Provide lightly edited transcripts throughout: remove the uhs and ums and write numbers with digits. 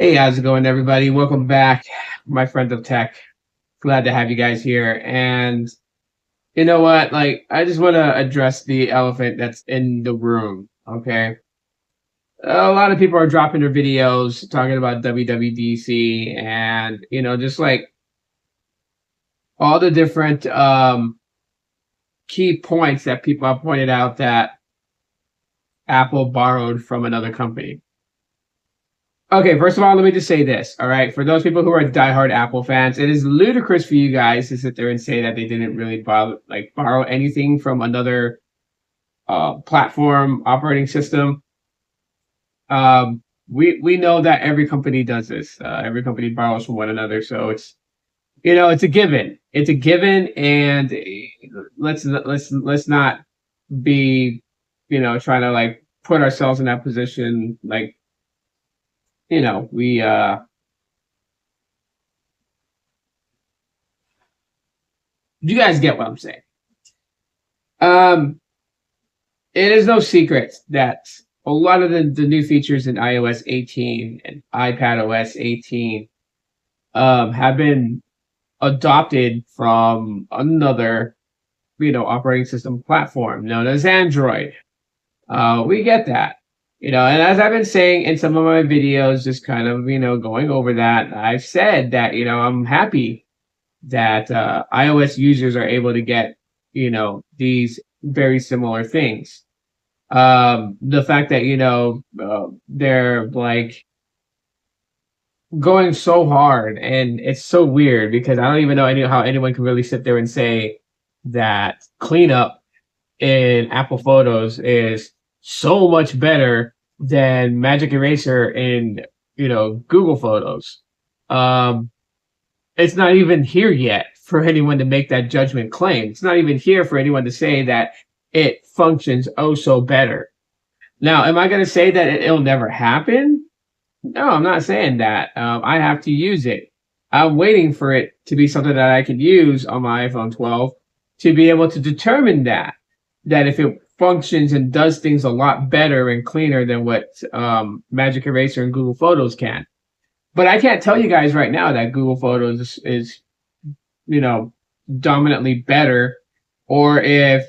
Hey, how's it going, everybody? Welcome back, my friends of tech. Glad to have you guys here. And you know what? I just want to address the elephant that's in the room. Okay. A lot of people are dropping their videos talking about WWDC and, just like all the different key points that people have pointed out that Apple borrowed from another company. Okay, first of all, let me just say this. All right, for those people who are diehard Apple fans, it is ludicrous for you guys to sit there and say that they didn't really borrow anything from another platform operating system. We know that every company does this. Every company borrows from one another, so it's a given. It's a given, and let's not be trying to put ourselves in that position we you guys get what I'm saying. Um, it is no secret that a lot of the new features in iOS 18 and iPadOS 18 have been adopted from another, operating system platform known as Android. We get that. And as I've been saying in some of my videos, just kind of, going over that, I've said that, I'm happy that iOS users are able to get, these very similar things. The fact that, they're going so hard, and it's so weird because I don't even know how anyone can really sit there and say that cleanup in Apple Photos is so much better than Magic Eraser in Google Photos. It's not even here yet for anyone to make that judgment claim. It's not even here for anyone to say that it functions oh so better. Now, am I going to say that it'll never happen? No, I'm not saying that. I have to use it. I'm waiting for it to be something that I can use on my iPhone 12 to be able to determine that if it functions and does things a lot better and cleaner than what Magic Eraser and Google Photos can. But I can't tell you guys right now that Google Photos is dominantly better, or if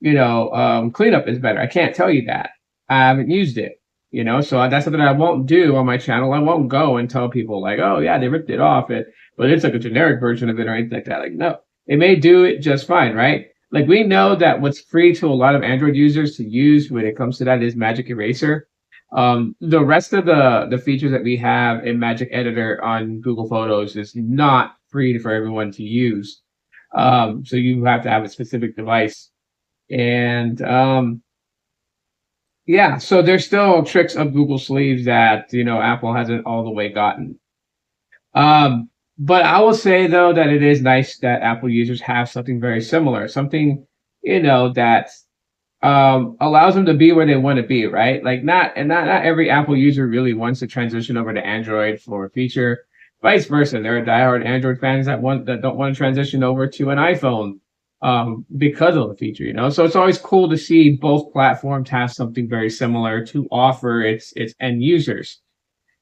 cleanup is better. I can't tell you that. I haven't used it. So that's something I won't do on my channel. I won't go and tell people oh yeah, they ripped it off, but it's like a generic version of it or anything like that. No, it may do it just fine, right? We know that what's free to a lot of Android users to use when it comes to that is Magic Eraser. The rest of the features that we have in Magic Editor on Google Photos is not free for everyone to use. So you have to have a specific device. And yeah, so there's still tricks up Google sleeves that, Apple hasn't all the way gotten. But I will say though that it is nice that Apple users have something very similar, something, that allows them to be where they want to be, right? Not every Apple user really wants to transition over to Android for a feature. Vice versa. There are diehard Android fans that don't want to transition over to an iPhone because of the feature, So it's always cool to see both platforms have something very similar to offer its end users.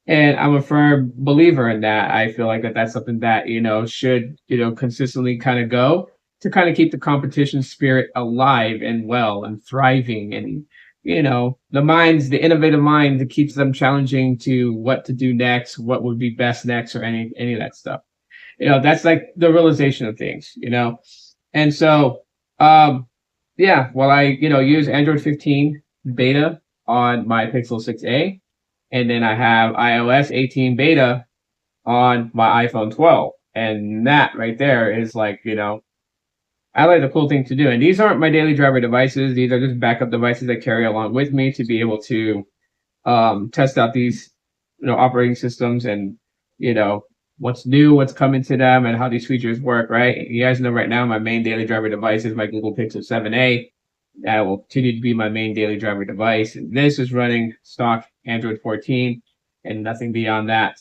And I'm a firm believer in that. I feel like that's something that, should, consistently kind of go to kind of keep the competition spirit alive and well and thriving. And, the innovative mind that keeps them challenging to what to do next, what would be best next, or any of that stuff. That's like the realization of things, And so, yeah, while I, use Android 15 beta on my Pixel 6a, and then I have iOS 18 beta on my iPhone 12. And that right there is I like the cool thing to do. And these aren't my daily driver devices. These are just backup devices that carry along with me to be able to test out these, operating systems and, what's new, what's coming to them, and how these features work, right? You guys know right now my main daily driver device is my Google Pixel 7a. That will continue to be my main daily driver device. And this is running stock Android 14 and nothing beyond that.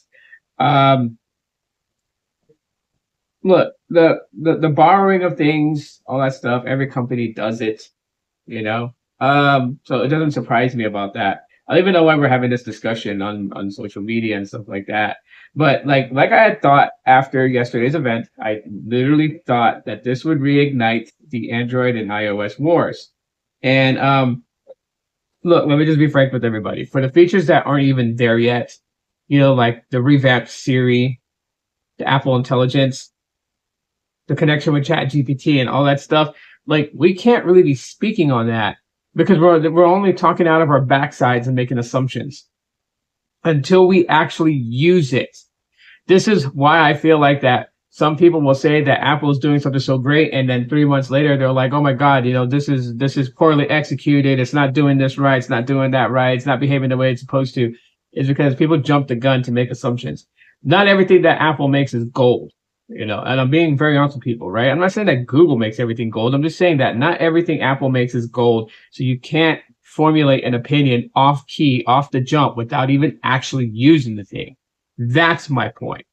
Look, the borrowing of things, all that stuff, every company does it, So it doesn't surprise me about that. I don't even know why we're having this discussion on social media and stuff like that. But like I had thought after yesterday's event, I literally thought that this would reignite the Android and iOS wars. And look, let me just be frank with everybody. For the features that aren't even there yet, like the revamped Siri, the Apple Intelligence, the connection with Chat GPT and all that stuff, like we can't really be speaking on that because we're only talking out of our backsides and making assumptions until we actually use it. This is why I feel like that some people will say that Apple is doing something so great, and then 3 months later they're like, "Oh my God, this is poorly executed. It's not doing this right. It's not doing that right. It's not behaving the way it's supposed to." Is because people jump the gun to make assumptions. Not everything that Apple makes is gold, and I'm being very honest with people, right? I'm not saying that Google makes everything gold. I'm just saying that not everything Apple makes is gold. So you can't formulate an opinion off key, off the jump without even actually using the thing. That's my point.